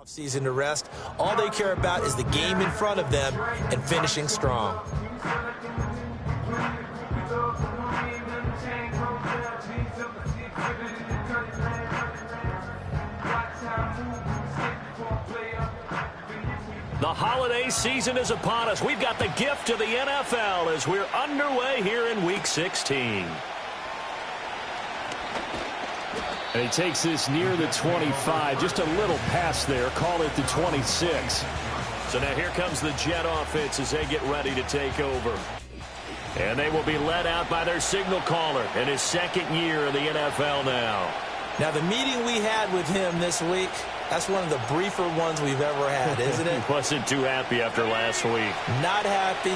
Season to rest. All they care about is the game in front of them and finishing strong. The holiday season is upon us. We've got the gift of the NFL as we're underway here in Week 16. And he takes this near the 25, just a little pass there. Call it the 26. So now here comes the Jet offense as they get ready to take over. And they will be led out by their signal caller in his second year in the NFL now. Now, the meeting we had with him this week, that's one of the briefer ones we've ever had, isn't it? He wasn't too happy after last week. Not happy.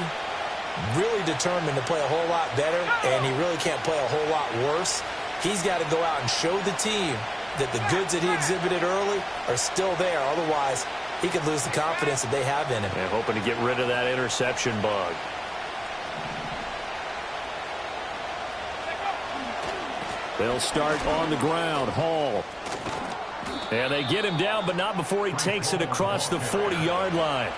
Really determined to play a whole lot better, and he really can't play a whole lot worse. He's got to go out and show the team that the goods that he exhibited early are still there. Otherwise, he could lose the confidence that they have in him. And hoping to get rid of that interception bug. They'll start on the ground. Hall. And they get him down, but not before he takes it across the 40-yard line.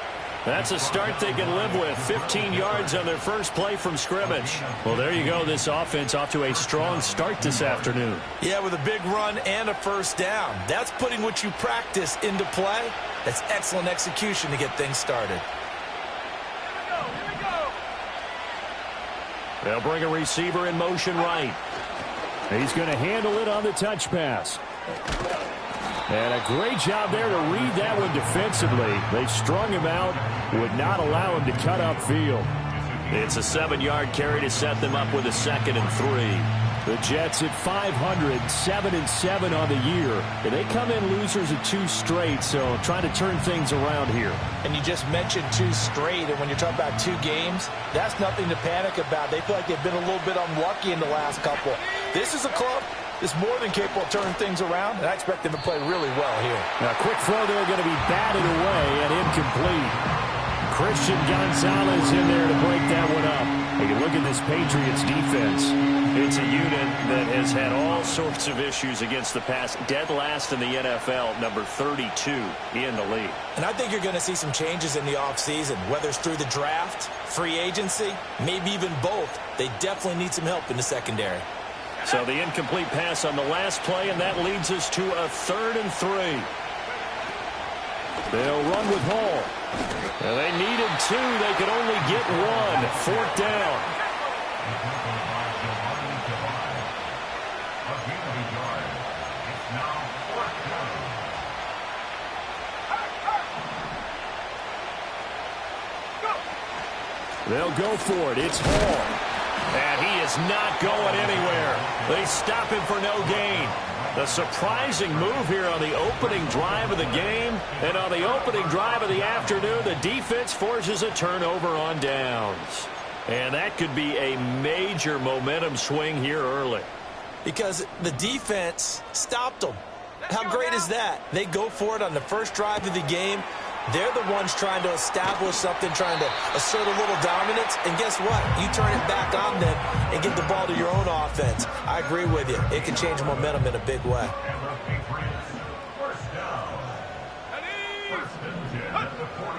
That's a start they can live with. 15 yards on their first play from scrimmage. Well, there you go. This offense off to a strong start this afternoon. Yeah, with a big run and a first down. That's putting what you practice into play. That's excellent execution to get things started. They'll bring a receiver in motion right. He's going to handle it on the touch pass. And a great job there to read that one defensively. They strung him out, would not allow him to cut upfield. It's a 7-yard carry to set them up with a 2nd and 3. The Jets at 500, 7-7 on the year. And they come in losers of 2 straight, so trying to turn things around here. And you just mentioned 2 straight, and when you're talking about 2 games, that's nothing to panic about. They feel like they've been a little bit unlucky in the last couple. This is a club that's more than capable of turning things around, and I expect them to play really well here. Now, quick throw there going to be batted away and incomplete. Christian Gonzalez in there to break that one up. You look at this Patriots defense. It's a unit that has had all sorts of issues against the pass. Dead last in the NFL, number 32 in the league. And I think you're going to see some changes in the offseason, whether it's through the draft, free agency, maybe even both. They definitely need some help in the secondary. So the incomplete pass on the last play, and that leads us to a 3rd and 3. They'll run with Hall. And they needed 2. They could only get 1. 4th down. They'll go for it. It's Hall. And he is not going anywhere. They stop him for no gain. A surprising move here on the opening drive of the game. And on the opening drive of the afternoon, the defense forces a turnover on downs. And that could be a major momentum swing here early. Because the defense stopped them. How great is that? They go for it on the first drive of the game. They're the ones trying to establish something, trying to assert a little dominance. And guess what? You turn it back on them and get the ball to your own offense. I agree with you. It can change momentum in a big way.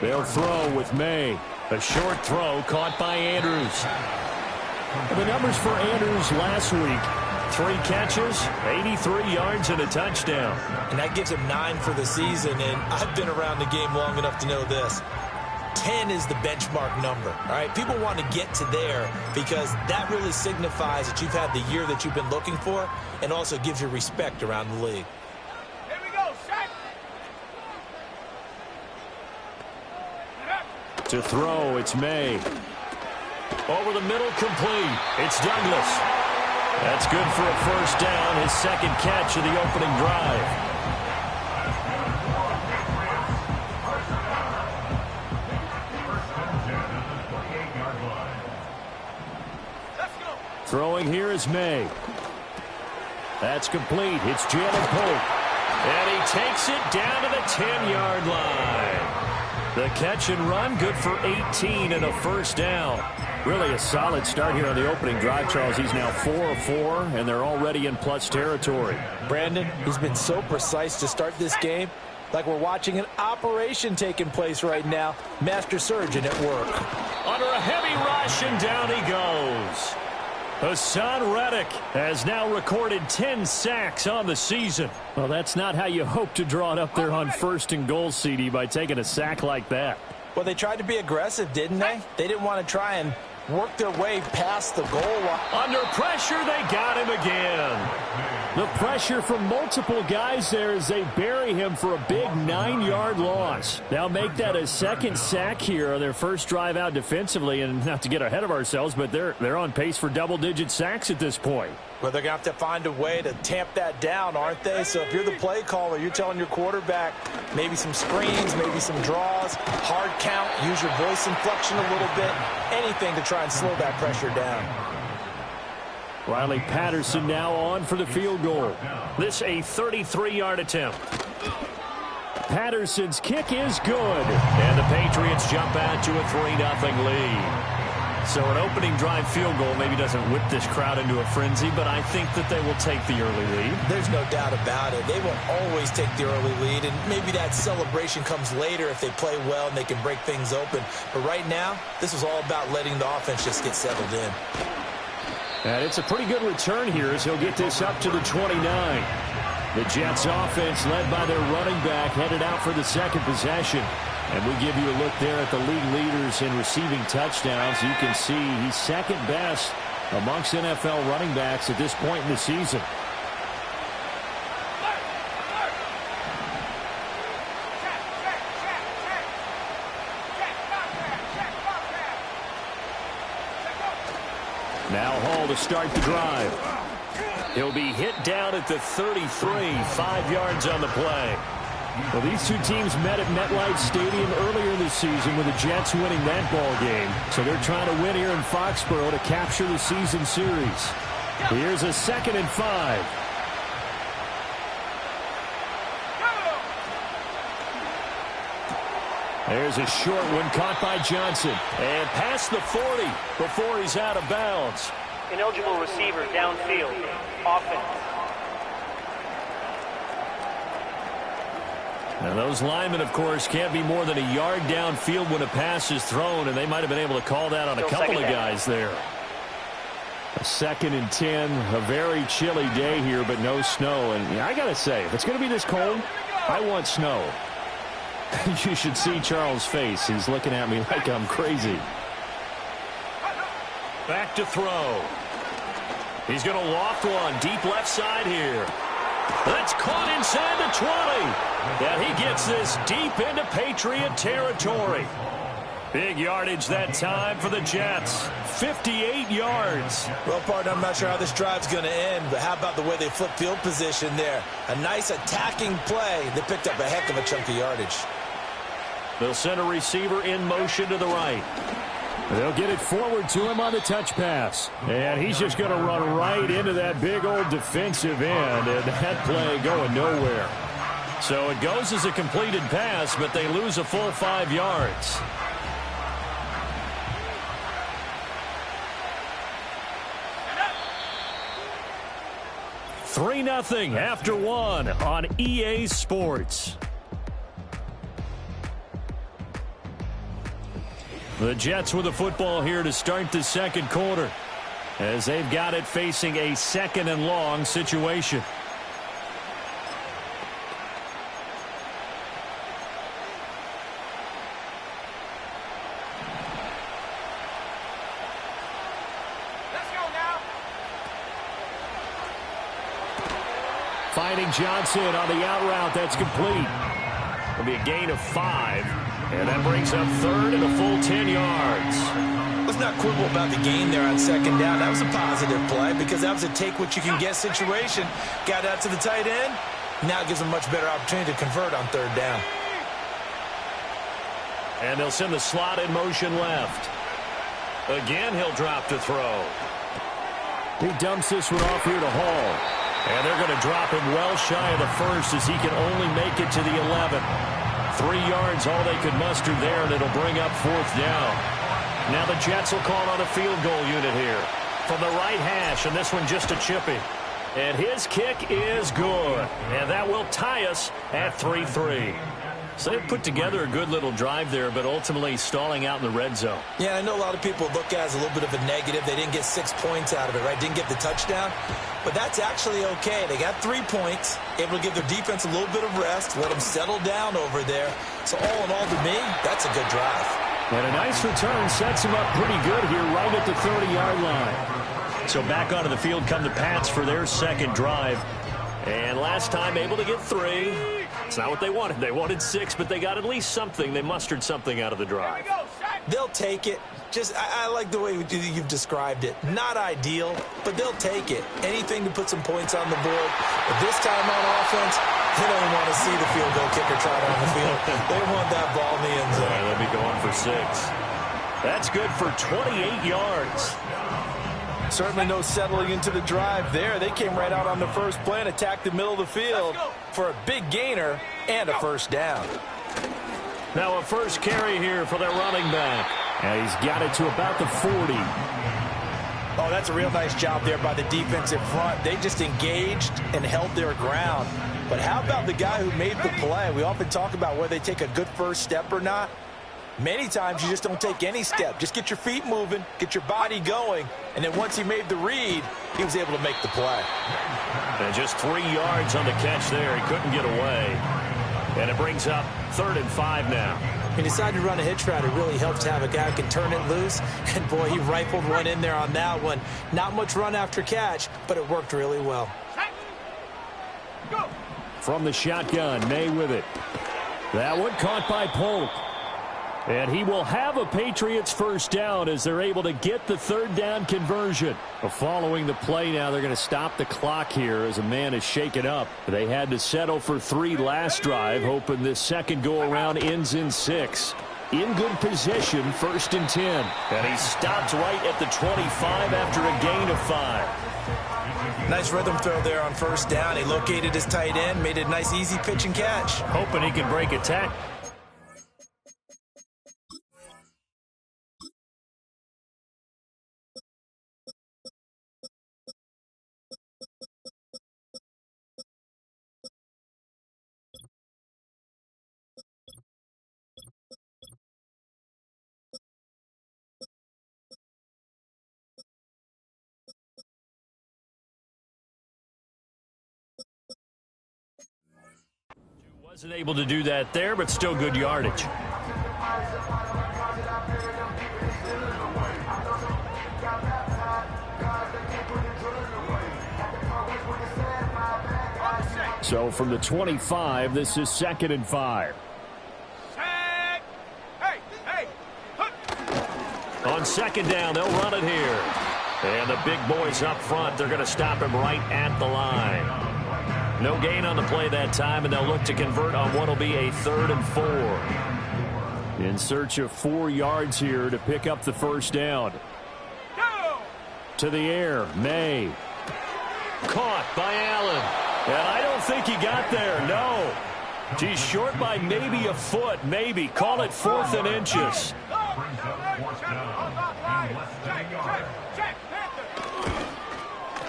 They'll throw with May. A short throw caught by Andrews. The numbers for Andrews last week. 3 catches, 83 yards, and a touchdown. And that gives him 9 for the season, and I've been around the game long enough to know this. 10 is the benchmark number, all right? People want to get to there because that really signifies that you've had the year that you've been looking for and also gives you respect around the league. Here we go, set. To throw, it's May. Over the middle, complete. It's Douglas. That's good for a first down, his 2nd catch of the opening drive. Throwing here is May. That's complete. It's Jalen Pope. And he takes it down to the 10-yard line. The catch and run, good for 18 and a first down. Really a solid start here on the opening drive, Charles. He's now 4 of 4, and they're already in plus territory. Brandon, he's been so precise to start this game. like we're watching an operation taking place right now. Master surgeon at work. Under a heavy rush, and down he goes. Hassan Reddick has now recorded 10 sacks on the season. Well, that's not how you hope to draw it up there on 1st and goal, CD, by taking a sack like that. Well, they tried to be aggressive, didn't they? They didn't want to try and work their way past the goal line. Under pressure, they got him again. The pressure from multiple guys there as they bury him for a big 9-yard loss. They'll make that a second sack here on their first drive out defensively, and not to get ahead of ourselves, but they're on pace for double-digit sacks at this point. Well, they're going to have to find a way to tamp that down, aren't they? So if you're the play caller, you're telling your quarterback maybe some screens, maybe some draws, hard count, use your voice inflection a little bit, anything to try and slow that pressure down. Riley Patterson now on for the field goal. This a 33-yard attempt. Patterson's kick is good. And the Patriots jump out to a 3-0 lead. So an opening drive field goal maybe doesn't whip this crowd into a frenzy, but I think that they will take the early lead. There's no doubt about it. They will always take the early lead, and maybe that celebration comes later if they play well and they can break things open. But right now, this is all about letting the offense just get settled in. And it's a pretty good return here as he'll get this up to the 29. The Jets offense led by their running back headed out for the second possession. And we give you a look there at the league leaders in receiving touchdowns. You can see he's second best amongst NFL running backs at this point in the season. Now Hall to start the drive. He'll be hit down at the 33, 5 yards on the play. Well, these two teams met at MetLife Stadium earlier this season with the Jets winning that ball game. So they're trying to win here in Foxborough to capture the season series. Here's a 2nd and 5. There's a short one caught by Johnson. And past the 40 before he's out of bounds. Ineligible receiver downfield. Offense. Now those linemen, of course, can't be more than a yard downfield when a pass is thrown, and they might have been able to call that on a couple of guys there. A 2nd and 10, a very chilly day here, but no snow. And yeah, I got to say, if it's going to be this cold, I want snow. You should see Charles' face. He's looking at me like I'm crazy. Back to throw. He's going to loft one deep left side here. That's caught inside the 20. And he gets this deep into Patriot territory. Big yardage that time for the Jets. 58 yards. Well, partner, I'm not sure how this drive's going to end, but how about the way they flip field position there? A nice attacking play. They picked up a heck of a chunk of yardage. They'll send a receiver in motion to the right. They'll get it forward to him on the touch pass. And he's just going to run right into that big old defensive end. And that play going nowhere. So it goes as a completed pass, but they lose a full 5 yards. $3-0 after 1 on EA Sports. The Jets with the football here to start the second quarter, as they've got it facing a 2nd and long situation. Let's go now. Finding Johnson on the out route. That's complete. It'll be a gain of 5. And that brings up 3rd and a full 10 yards. Let's not quibble about the gain there on 2nd down. That was a positive play because that was a take-what-you-can-get situation. Got out to the tight end. Now it gives them a much better opportunity to convert on 3rd down. And they'll send the slot in motion left. Again, he'll drop to throw. He dumps this one off here to Hall. And they're going to drop him well shy of the 1st as he can only make it to the 11. 3 yards, all they could muster there, and it'll bring up 4th down. Now the Jets will call on a field goal unit here from the right hash, and this one just a chippy. And his kick is good. And that will tie us at 3-3. So they put together a good little drive there, but ultimately stalling out in the red zone. Yeah, I know a lot of people look at it as a little bit of a negative. They didn't get 6 points out of it, right? Didn't get the touchdown. But that's actually okay. They got 3 points, able to give their defense a little bit of rest, let them settle down over there. So all in all, to me, that's a good drive. And a nice return sets him up pretty good here right at the 30-yard line. So back onto the field come the Pats for their second drive. And last time able to get 3. It's not what they wanted. They wanted 6, but they got at least something. They mustered something out of the drive. They'll take it. I like the way you've described it. Not ideal, but they'll take it. Anything to put some points on the board. But this time on offense, they don't want to see the field goal kicker trot on the field. They want that ball in the end zone. Yeah, they'll be going for 6. That's good for 28 yards. Certainly no settling into the drive there. They came right out on the first play and attacked the middle of the field for a big gainer and a first down. Now a first carry here for their running back. And he's got it to about the 40. Oh, that's a real nice job there by the defensive front. They just engaged and held their ground. But how about the guy who made the play? We often talk about whether they take a good first step or not. Many times you just don't take any step. Just get your feet moving, get your body going, and then once he made the read, he was able to make the play. And just 3 yards on the catch there. He couldn't get away. And it brings up 3rd and 5 now. He decided to run a hitch route. It really helps to have a guy who can turn it loose. And, boy, he rifled one in there on that one. Not much run after catch, but it worked really well. From the shotgun, May with it. That one caught by Polk. And he will have a Patriots first down as they're able to get the 3rd down conversion. Following the play now, they're going to stop the clock here as a man is shaken up. They had to settle for 3 last drive, hoping this second go-around ends in 6. In good position, 1st and 10. And he stops right at the 25 after a gain of 5. Nice rhythm throw there on first down. He located his tight end, made a nice easy pitch and catch. Hoping he can break a tackle. Wasn't able to do that there, but still good yardage. So from the 25, this is 2nd and 5. On 2nd down, they'll run it here. And the big boys up front, they're going to stop him right at the line. No gain on the play that time, and they'll look to convert on what will be a 3rd and 4. In search of 4 yards here to pick up the first down. To the air, May. Caught by Allen. And I don't think he got there, no. He's short by maybe a foot, maybe. Call it 4th and inches.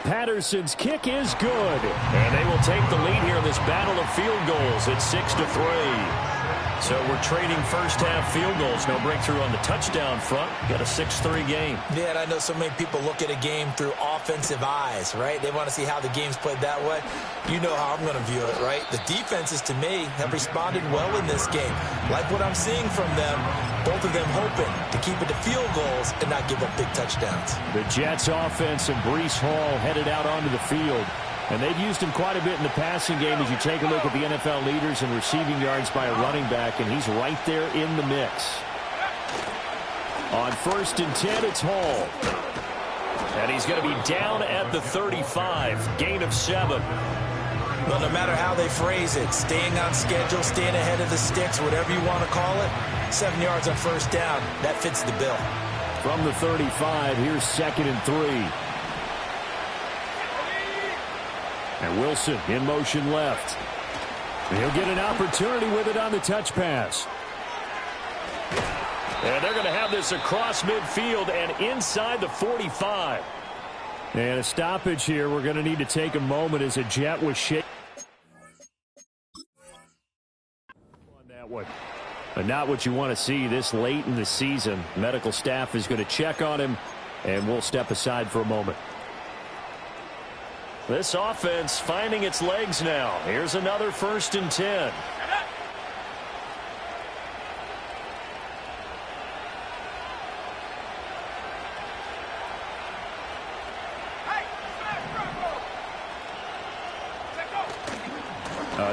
Patterson's kick is good. And they will take the lead here in this battle of field goals at 6-3. So we're trading first-half field goals. No breakthrough on the touchdown front. Got a 6-3 game. Yeah, and I know so many people look at a game through offensive eyes, right? They want to see how the game's played that way. You know how I'm going to view it, right? The defenses, to me, have responded well in this game. Like what I'm seeing from them, both of them hoping to keep it to field goals and not give up big touchdowns. The Jets offense and Breece Hall headed out onto the field. And they've used him quite a bit in the passing game as you take a look at the NFL leaders in receiving yards by a running back, and he's right there in the mix. On 1st and 10, it's Hall. And he's going to be down at the 35, gain of 7. Well, no matter how they phrase it, staying on schedule, staying ahead of the sticks, whatever you want to call it, 7 yards on first down, that fits the bill. From the 35, here's 2nd and 3. And Wilson in motion left. He'll get an opportunity with it on the touch pass. And they're going to have this across midfield and inside the 45. And a stoppage here. We're going to need to take a moment as a Jet was shaken on that one. But not what you want to see this late in the season. Medical staff is going to check on him, and we'll step aside for a moment. This offense finding its legs now. Here's another 1st and 10.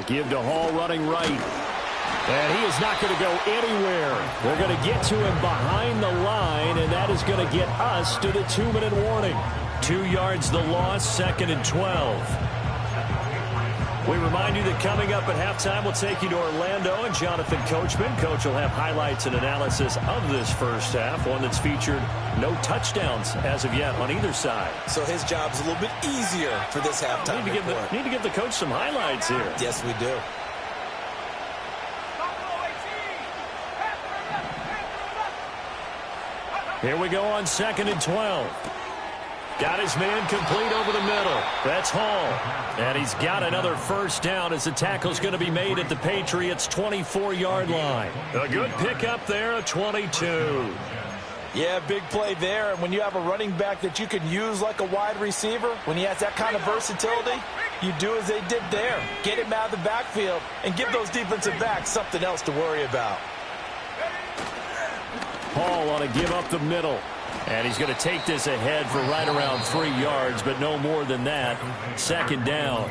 Give to Hall running right. And he is not going to go anywhere. They're going to get to him behind the line, and that is going to get us to the 2-minute warning. 2 yards the loss, 2nd and 12. We remind you that coming up at halftime, we'll take you to Orlando and Jonathan Coachman. Coach will have highlights and analysis of this first half, one that's featured no touchdowns as of yet on either side. So his job's a little bit easier for this halftime report. Need to give the coach some highlights here. Yes, we do. Here we go on 2nd and 12. Got his man complete over the middle. That's Hall. And he's got another first down as the tackle's going to be made at the Patriots' 24-yard line. A good pickup there at 22. Yeah, big play there. And when you have a running back that you can use like a wide receiver, when he has that kind of versatility, you do as they did there. Get him out of the backfield and give those defensive backs something else to worry about. Hall on a give up the middle. And he's going to take this ahead for right around 3 yards, but no more than that. 2nd down.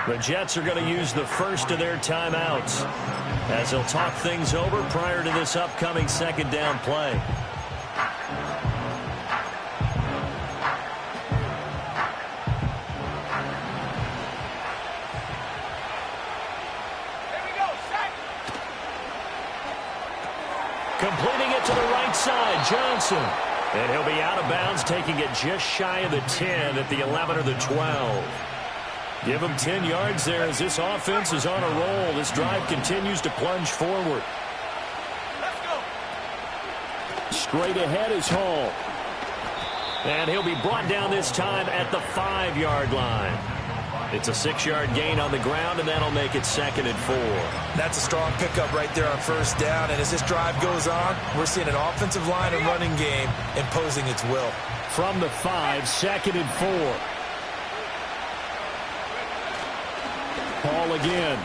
The Jets are going to use the first of their timeouts as they'll talk things over prior to this upcoming 2nd down play. Completing it to the right side, Johnson. And he'll be out of bounds, taking it just shy of the 10 at the 11 or the 12. Give him 10 yards there as this offense is on a roll. This drive continues to plunge forward. Let's go. Straight ahead is Hall. And he'll be brought down this time at the 5-yard line. It's a 6-yard gain on the ground, and that'll make it 2nd and 4. That's a strong pickup right there on first down. And as this drive goes on, we're seeing an offensive line and running game imposing its will. From the 5, 2nd and 4. Hall again.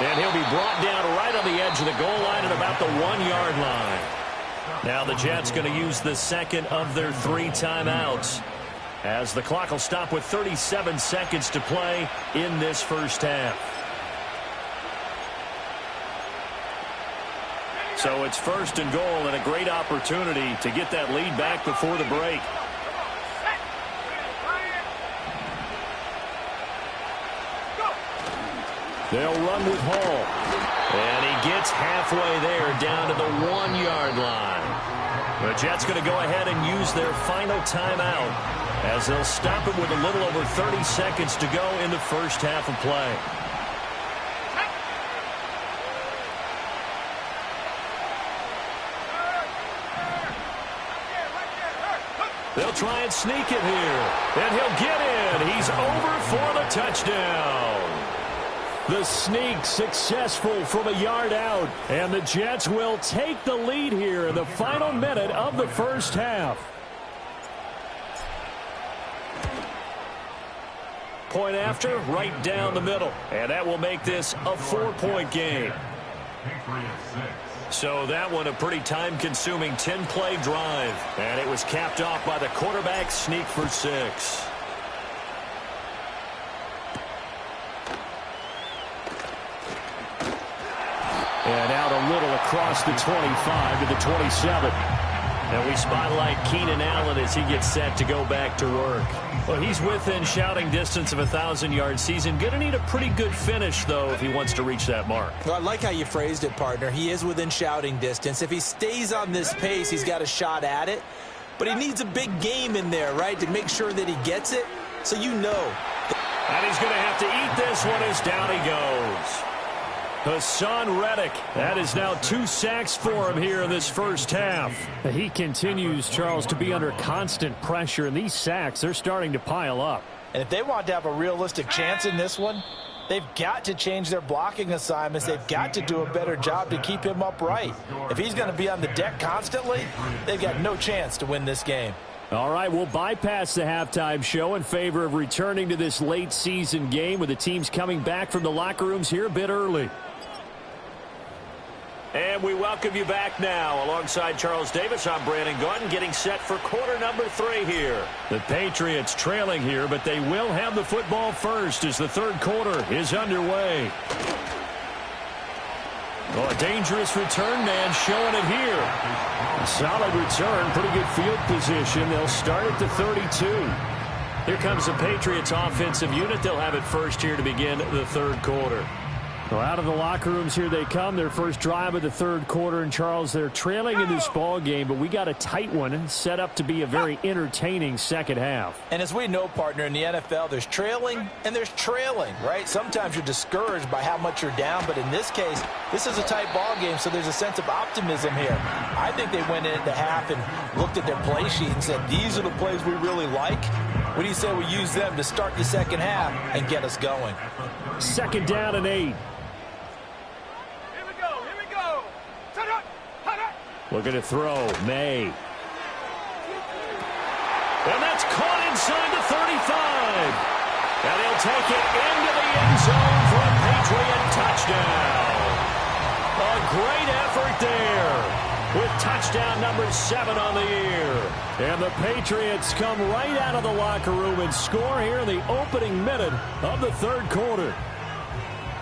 And he'll be brought down right on the edge of the goal line at about the 1-yard line. Now the Jets going to use the second of their 3 timeouts, as the clock will stop with 37 seconds to play in this first half. So it's 1st and goal and a great opportunity to get that lead back before the break. They'll run with Hall. And he gets halfway there down to the 1-yard line. The Jets going to go ahead and use their final timeout, as they'll stop it with a little over 30 seconds to go in the first half of play. They'll try and sneak it here. And he'll get in. He's over for the touchdown. The sneak successful from a yard out. And the Jets will take the lead here in the final minute of the first half. Point after, right down the middle. And that will make this a 4-point game. So that one a pretty time-consuming 10-play drive. And it was capped off by the quarterback sneak for 6. And out a little across the 25 to the 27. And we spotlight Keenan Allen as he gets set to go back to work. Well, he's within shouting distance of a 1,000-yard season. Going to need a pretty good finish, though, if he wants to reach that mark. Well, I like how you phrased it, partner. He is within shouting distance. If he stays on this pace, he's got a shot at it. But he needs a big game in there, right, to make sure that he gets it. So you know. And he's going to have to eat this one as down he goes. Hassan Reddick. That is now 2 sacks for him here in this first half. He continues, Charles, to be under constant pressure, and these sacks, they're starting to pile up. And if they want to have a realistic chance in this one, they've got to change their blocking assignments. They've got to do a better job to keep him upright. If he's going to be on the deck constantly, they've got no chance to win this game. All right, we'll bypass the halftime show in favor of returning to this late season game with the teams coming back from the locker rooms here a bit early. And we welcome you back now. Alongside Charles Davis, I'm Brandon Gaudin, getting set for quarter number 3 here. The Patriots trailing here, but they will have the football first as the third quarter is underway. Oh, a dangerous return man showing it here. A solid return, pretty good field position. They'll start at the 32. Here comes the Patriots offensive unit. They'll have it first here to begin the third quarter. Well, out of the locker rooms here they come. Their first drive of the third quarter. And, Charles, they're trailing in this ball game, but we got a tight one and set up to be a very entertaining second half. And as we know, partner, in the NFL, there's trailing and there's trailing, right? Sometimes you're discouraged by how much you're down, but in this case, this is a tight ball game, so there's a sense of optimism here. I think they went into half and looked at their play sheet and said, these are the plays we really like. What do you say we use them to start the second half and get us going? Second down and 8. Looking to throw. May. And that's caught inside the 35. And he'll take it into the end zone for a Patriot touchdown. A great effort there with touchdown number 7 on the year. And the Patriots come right out of the locker room and score here in the opening minute of the third quarter.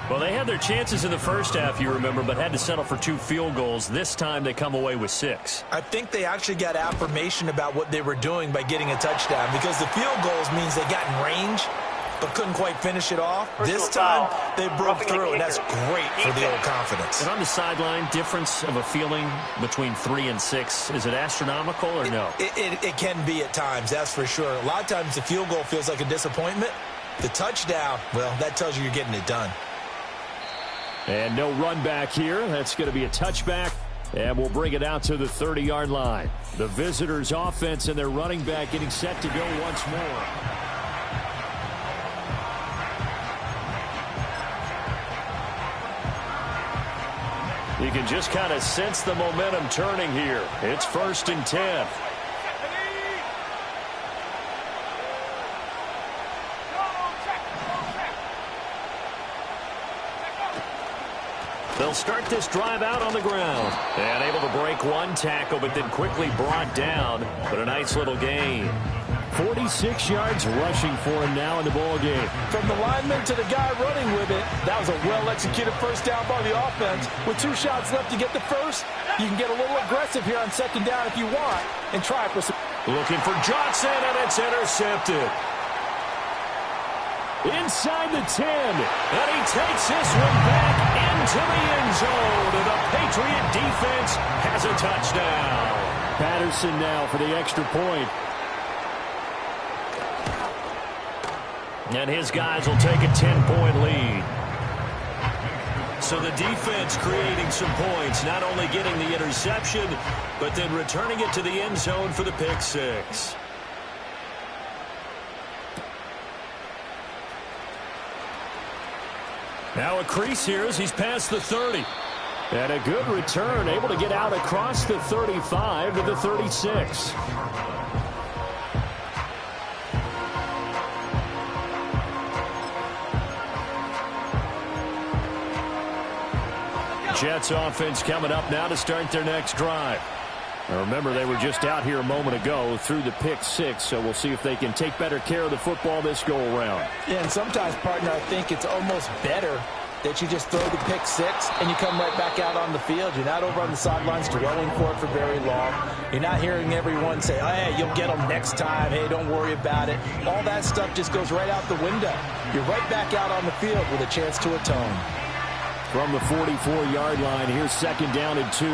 Well, they had their chances in the first half, you remember, but had to settle for 2 field goals. This time they come away with 6. I think they actually got affirmation about what they were doing by getting a touchdown, because the field goals means they got in range but couldn't quite finish it off. This time they broke through, and that's great for the old confidence. And on the sideline, difference of a feeling between 3 and 6, is it astronomical or no? It can be at times, that's for sure. A lot of times the field goal feels like a disappointment. The touchdown, well, that tells you you're getting it done. And no run back here. That's going to be a touchback. And we'll bring it out to the 30-yard line. The visitors' offense and their running back getting set to go once more. You can just kind of sense the momentum turning here. It's 1st and 10. They'll start this drive out on the ground. And able to break one tackle, but then quickly brought down. But a nice little gain. 46 yards rushing for him now in the ball game. From the lineman to the guy running with it, that was a well-executed first down by the offense. With 2 shots left to get the first, you can get a little aggressive here on second down if you want and try for some. Looking for Johnson, and it's intercepted. Inside the 10. And he takes this one back into the end zone. And the Patriot defense has a touchdown. Patterson now for the extra point. And his guys will take a 10-point lead. So the defense creating some points, not only getting the interception, but then returning it to the end zone for the pick 6. Now a crease here as he's past the 30. And a good return, able to get out across the 35 to the 36. Jets offense coming up now to start their next drive. Now remember, they were just out here a moment ago through the pick 6, so we'll see if they can take better care of the football this go-around. Yeah, and sometimes, partner, I think it's almost better that you just throw the pick 6 and you come right back out on the field. You're not over on the sidelines dwelling for it for very long. You're not hearing everyone say, oh, hey, you'll get them next time. Hey, don't worry about it. All that stuff just goes right out the window. You're right back out on the field with a chance to atone. From the 44-yard line, here's second down and 2.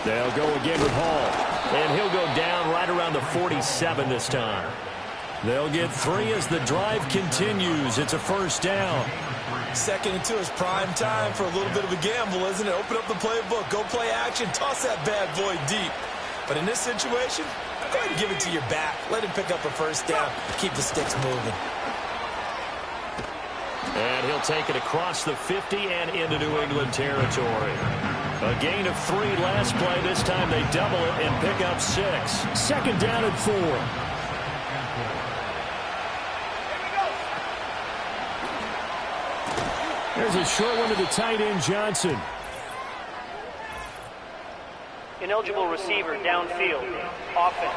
They'll go again with Hall. And he'll go down right around the 47 this time. They'll get 3 as the drive continues. It's a first down. 2nd and 2 is prime time for a little bit of a gamble, isn't it? Open up the playbook, go play action, toss that bad boy deep. But in this situation, go ahead and give it to your back. Let him pick up a first down. Keep the sticks moving. And he'll take it across the 50 and into New England territory. A gain of 3 last play. This time they double it and pick up 6. 2nd down and 4. There's a short one to the tight end, Johnson. Ineligible receiver downfield. Offense.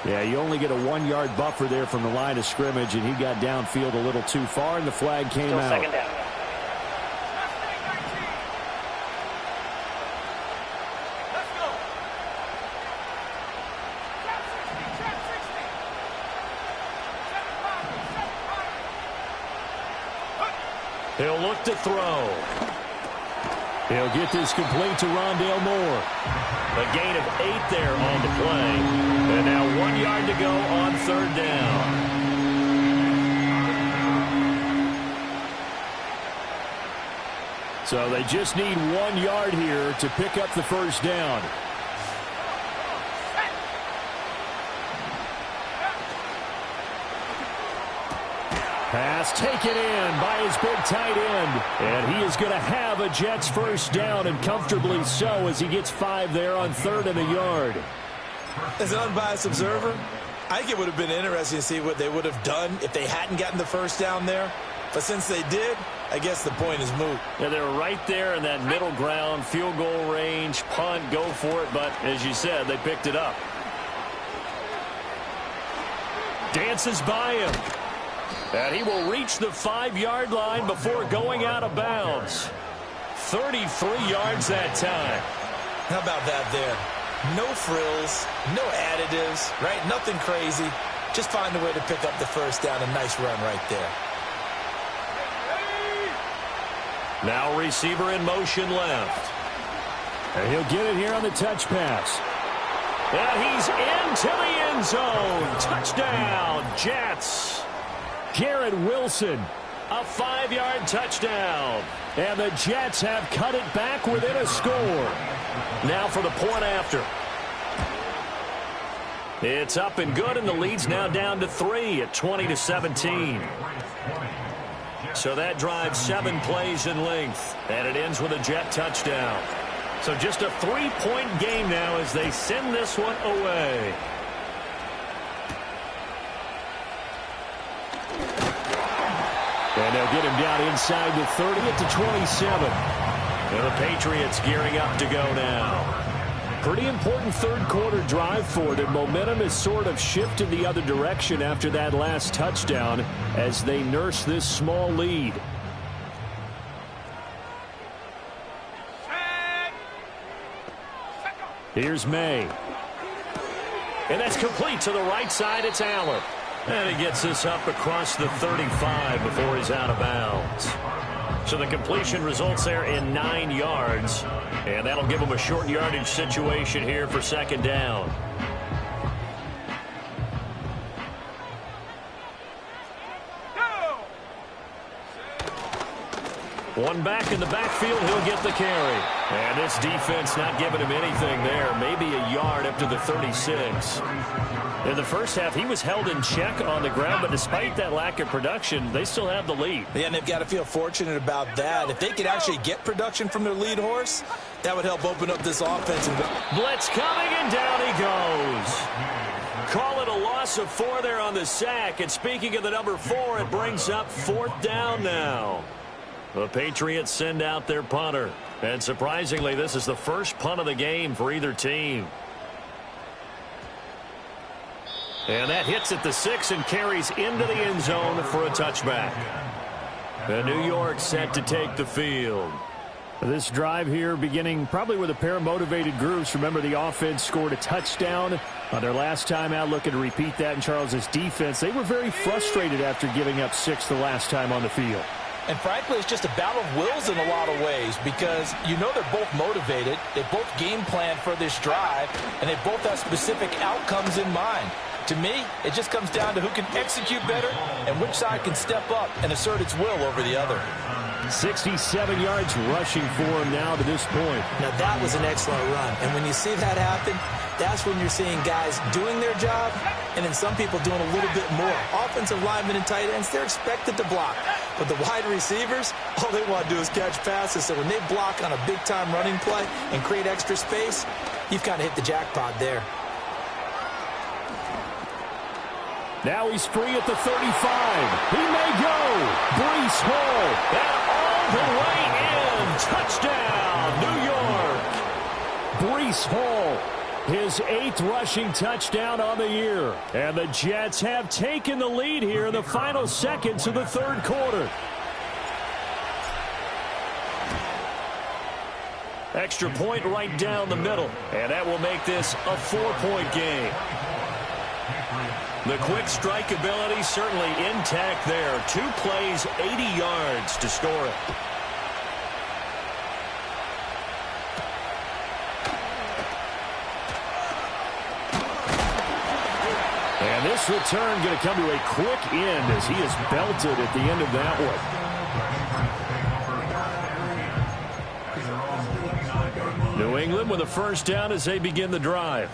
Yeah, you only get a 1-yard buffer there from the line of scrimmage, and he got downfield a little too far, and the flag came Still out. 2nd down. Let's go. He'll look to throw. He'll get this complete to Rondale Moore. A gain of 8 there on the play. And now 1 yard to go on 3rd down. So they just need 1 yard here to pick up the first down. Pass taken in by his big tight end. And he is going to have a Jets first down, and comfortably so, as he gets 5 there on 3rd and a yard. As an unbiased observer, I think it would have been interesting to see what they would have done if they hadn't gotten the first down there. But since they did, I guess the point is moot. Yeah, they're right there in that middle ground, field goal range, punt, go for it. But as you said, they picked it up. Dances by him. And he will reach the 5-yard line before going out of bounds. 33 yards that time. How about that there? No frills, no additives, right? Nothing crazy. Just find a way to pick up the first down. A nice run right there. Now receiver in motion left. And he'll get it here on the touch pass. And he's into the end zone. Touchdown, Jets. Garrett Wilson. A 5-yard touchdown. And the Jets have cut it back within a score. Now for the point after. It's up and good, and the lead's now down to 3 at 20-17. So that drives 7 plays in length, and it ends with a Jet touchdown. So just a 3-point game now as they send this one away. And they'll get him down inside the 30 at the 27. And the Patriots gearing up to go now. Pretty important third-quarter drive for them. Momentum has sort of shifted the other direction after that last touchdown as they nurse this small lead. Here's May. And that's complete to the right side. It's Allen. And he gets this up across the 35 before he's out of bounds. So the completion results there in 9 yards. And that'll give him a short yardage situation here for 2nd down. One back in the backfield, he'll get the carry. And this defense not giving him anything there. Maybe a yard up to the 36. In the first half, he was held in check on the ground, but despite that lack of production, they still have the lead. Yeah, and they've got to feel fortunate about that. If they could actually get production from their lead horse, that would help open up this offense. Blitz coming, and down he goes. Call it a loss of 4 there on the sack. And speaking of the number 4, it brings up 4th down now. The Patriots send out their punter. And surprisingly, this is the first punt of the game for either team. And that hits at the 6 and carries into the end zone for a touchback. And New York set to take the field. This drive here beginning probably with a pair of motivated groups. Remember, the offense scored a touchdown on their last time out, looking to repeat that in Charles's defense. They were very frustrated after giving up 6 the last time on the field. And frankly, it's just a battle of wills in a lot of ways because you know they're both motivated, they both game plan for this drive, and they both have specific outcomes in mind. To me, it just comes down to who can execute better and which side can step up and assert its will over the other. 67 yards rushing for him now to this point. Now, that was an excellent run. And when you see that happen, that's when you're seeing guys doing their job and then some people doing a little bit more. Offensive linemen and tight ends, they're expected to block. But the wide receivers, all they want to do is catch passes. So when they block on a big-time running play and create extra space, you've kind of hit the jackpot there. Now he's free at the 35. He may go. Breece Hall. And all the way in. Touchdown, New York. Breece Hall, his 8th rushing touchdown on the year. And the Jets have taken the lead here in the final seconds of the third quarter. Extra point right down the middle. And that will make this a 4-point game. The quick strike ability certainly intact there. 2 plays, 80 yards to score it. And this return going to come to a quick end as he is belted at the end of that one. New England with a first down as they begin the drive.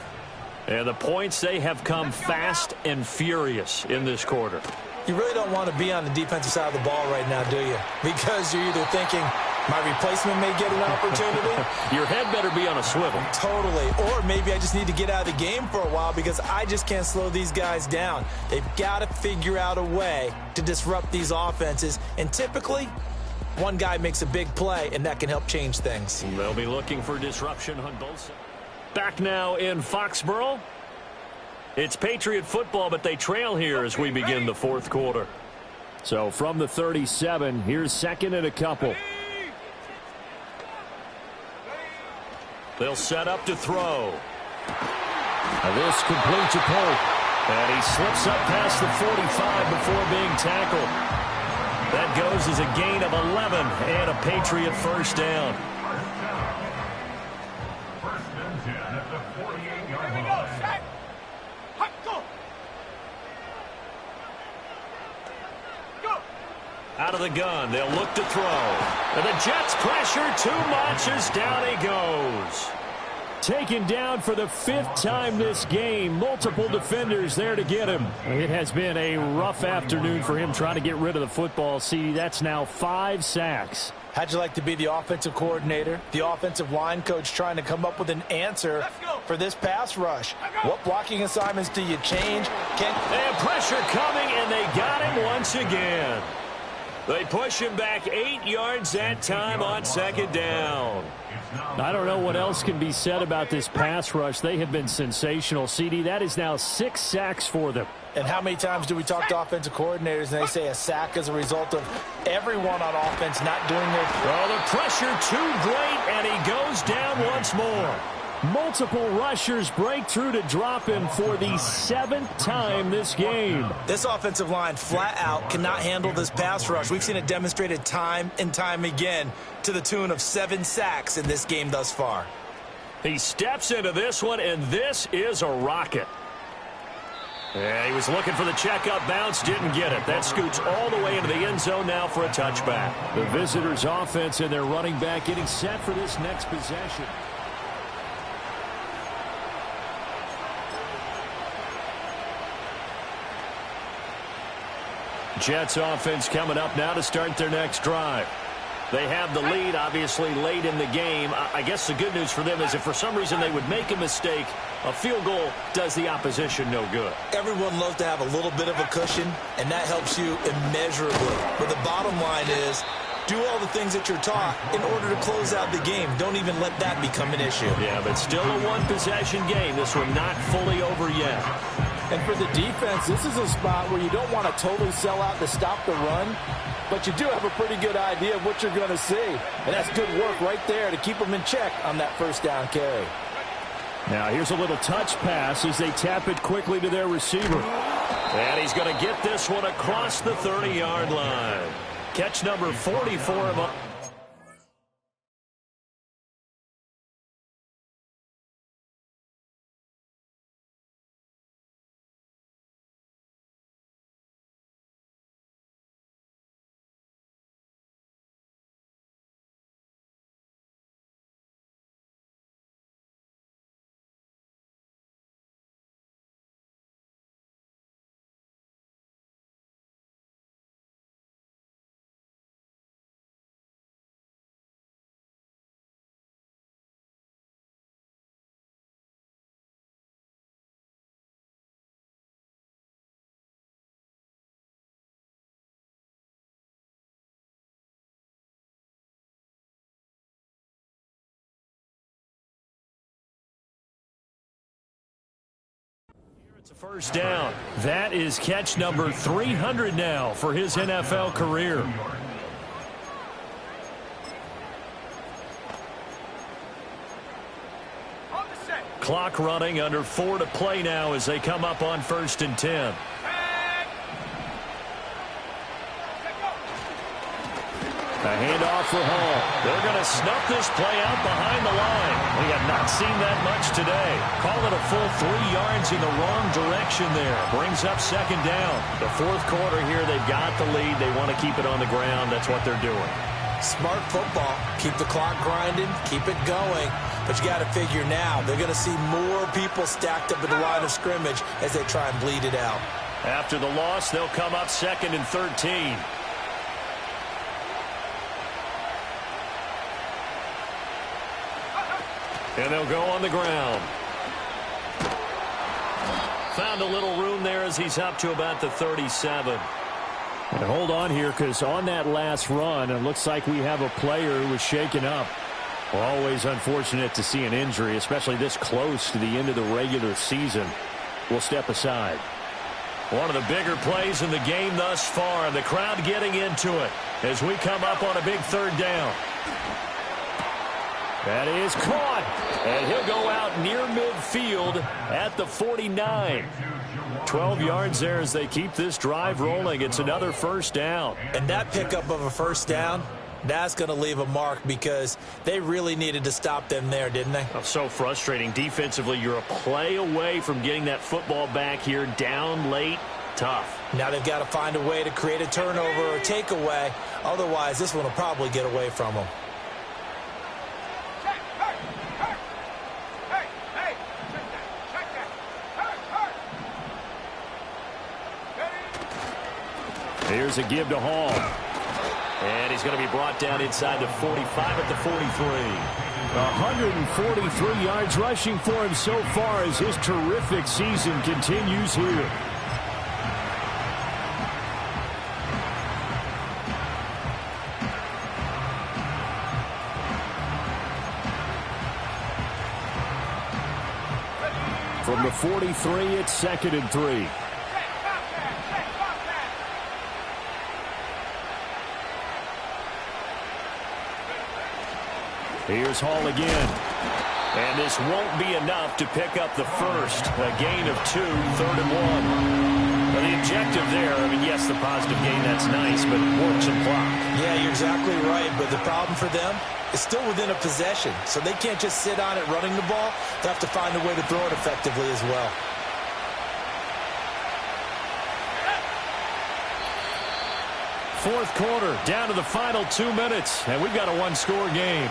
And the points, they have come fast and furious in this quarter. You really don't want to be on the defensive side of the ball right now, do you? Because you're either thinking, my replacement may get an opportunity. Your head better be on a swivel. Totally. Or maybe I just need to get out of the game for a while because I just can't slow these guys down. They've got to figure out a way to disrupt these offenses. And typically, one guy makes a big play, and that can help change things. They'll be looking for disruption on both sides. Back now in Foxborough. It's Patriot football, but they trail here as we begin the fourth quarter. So from the 37, here's second and a couple. They'll set up to throw. Now this complete to Pope. And he slips up past the 45 before being tackled. That goes as a gain of 11 and a Patriot first down. Out of the gun, they'll look to throw. And the Jets pressure too much as down he goes. Taken down for the 5th time this game. Multiple defenders there to get him. It has been a rough afternoon for him trying to get rid of the football. See, that's now 5 sacks. How'd you like to be the offensive coordinator, the offensive line coach trying to come up with an answer for this pass rush? What blocking assignments do you change? And pressure coming, and they got him once again. They push him back 8 yards that time on second down. I don't know what else can be said about this pass rush. They have been sensational. CD, that is now 6 sacks for them. And how many times do we talk to offensive coordinators and they say a sack as a result of everyone on offense not doing their job? Well, the pressure too great, and he goes down once more. Multiple rushers break through to drop him for the 7th time this game. This offensive line flat out cannot handle this pass rush. We've seen it demonstrated time and time again to the tune of 7 sacks in this game thus far. He steps into this one, and this is a rocket. Yeah, he was looking for the checkup bounce, didn't get it. That scoots all the way into the end zone now for a touchback. The visitors' offense and their running back getting set for this next possession. Jets offense coming up now to start their next drive. They have the lead, obviously, late in the game. I guess the good news for them is if for some reason they would make a mistake, a field goal does the opposition no good. Everyone loves to have a little bit of a cushion, and that helps you immeasurably. But the bottom line is, do all the things that you're taught in order to close out the game. Don't even let that become an issue. Yeah, but still a one-possession game. This one not fully over yet. And for the defense, this is a spot where you don't want to totally sell out to stop the run, but you do have a pretty good idea of what you're going to see. And that's good work right there to keep them in check on that first down carry. Now here's a little touch pass as they tap it quickly to their receiver. And he's going to get this one across the 30-yard line. Catch number 44 of them. It's a first down. That is catch number 300 now for his NFL career. Clock running, under 4 to play now as they come up on 1st and 10. A handoff for Hall. They're going to snuff this play out behind the line. We have not seen that much today. Call it a full 3 yards in the wrong direction there. Brings up 2nd down. The 4th quarter here, they've got the lead. They want to keep it on the ground. That's what they're doing. Smart football. Keep the clock grinding. Keep it going. But you got to figure now, they're going to see more people stacked up at the line of scrimmage as they try and bleed it out. After the loss, they'll come up 2nd and 13. And they'll go on the ground. Found a little room there as he's up to about the 37. And hold on here, because on that last run, it looks like we have a player who was shaken up. Well, always unfortunate to see an injury, especially this close to the end of the regular season. We'll step aside. One of the bigger plays in the game thus far, and the crowd getting into it as we come up on a big 3rd down. That is caught, and he'll go out near midfield at the 49. 12 yards there as they keep this drive rolling. It's another 1st down. And that pickup of a 1st down, that's going to leave a mark because they really needed to stop them there, didn't they? Oh, so frustrating. Defensively, you're a play away from getting that football back here, down late. Tough. Now they've got to find a way to create a turnover or takeaway. Otherwise, this one will probably get away from them. Here's a give to Hall. And he's going to be brought down inside the 45 at the 43. 143 yards rushing for him so far as his terrific season continues here. From the 43, it's 2nd and 3. Here's Hall again. And this won't be enough to pick up the first. A gain of 2, 3rd and 1. Well, the objective there, I mean, yes, the positive gain, that's nice, but work some clock. Yeah, you're exactly right. But the problem for them is still within a possession. So they can't just sit on it running the ball. They have to find a way to throw it effectively as well. Fourth quarter, down to the final 2 minutes, and we've got a 1-score game.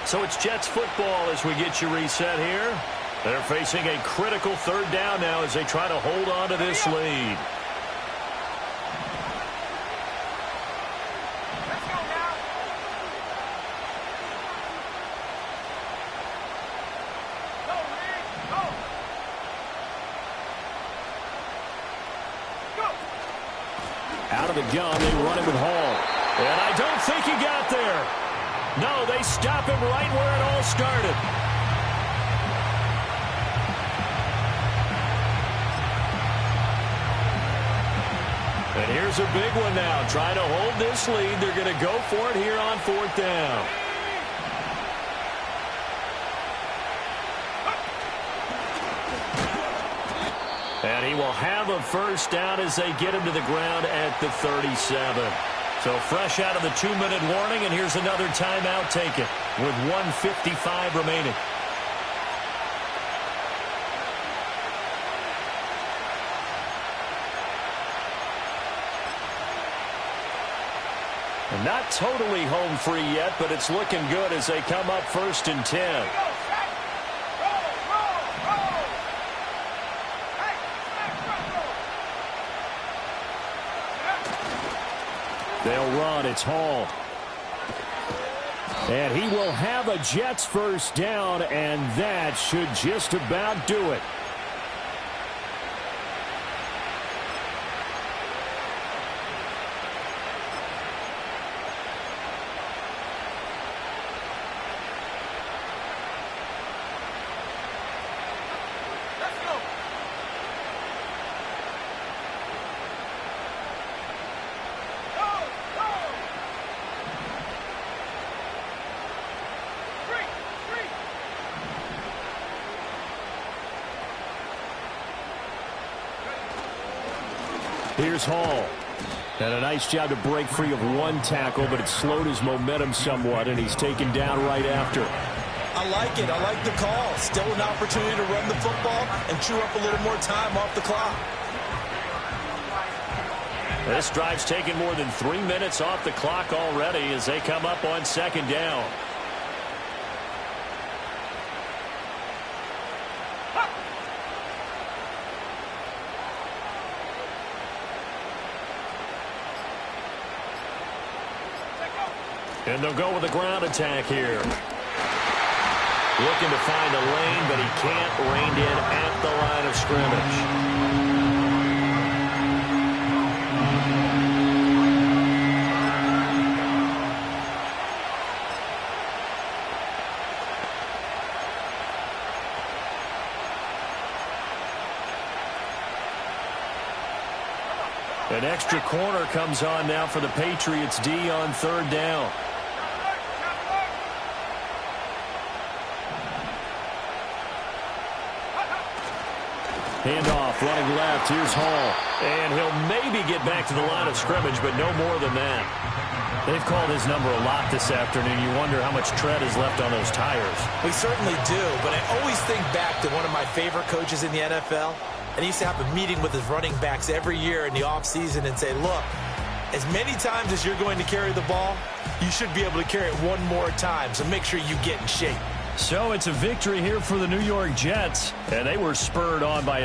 So it's Jets football as we get you reset here. They're facing a critical 3rd down now as they try to hold on to this lead. Out of the gun, they run it with Hall. And I don't think he got there. No, they stop him right where it all started. And here's a big one now. Trying to hold this lead. They're going to go for it here on 4th down. And he will have a first down as they get him to the ground at the 37. So fresh out of the 2-minute warning, and here's another timeout taken with 1:55 remaining. Not totally home free yet, but it's looking good as they come up 1st and 10. They'll run. It's Hall. And he will have a Jets first down, and that should just about do it. Here's Hall. And a nice job to break free of one tackle, but it slowed his momentum somewhat, and he's taken down right after. I like it. I like the call. Still an opportunity to run the football and chew up a little more time off the clock. This drive's taken more than 3 minutes off the clock already as they come up on 2nd down. And they'll go with a ground attack here. Looking to find a lane, but he can't. Reined in at the line of scrimmage. An extra corner comes on now for the Patriots D on 3rd down. Handoff, running left. Here's Hall. And he'll maybe get back to the line of scrimmage, but no more than that. They've called his number a lot this afternoon. You wonder how much tread is left on those tires. We certainly do, but I always think back to one of my favorite coaches in the NFL. And he used to have a meeting with his running backs every year in the offseason and say, look, as many times as you're going to carry the ball, you should be able to carry it one more time, so make sure you get in shape. So it's a victory here for the New York Jets, and they were spurred on by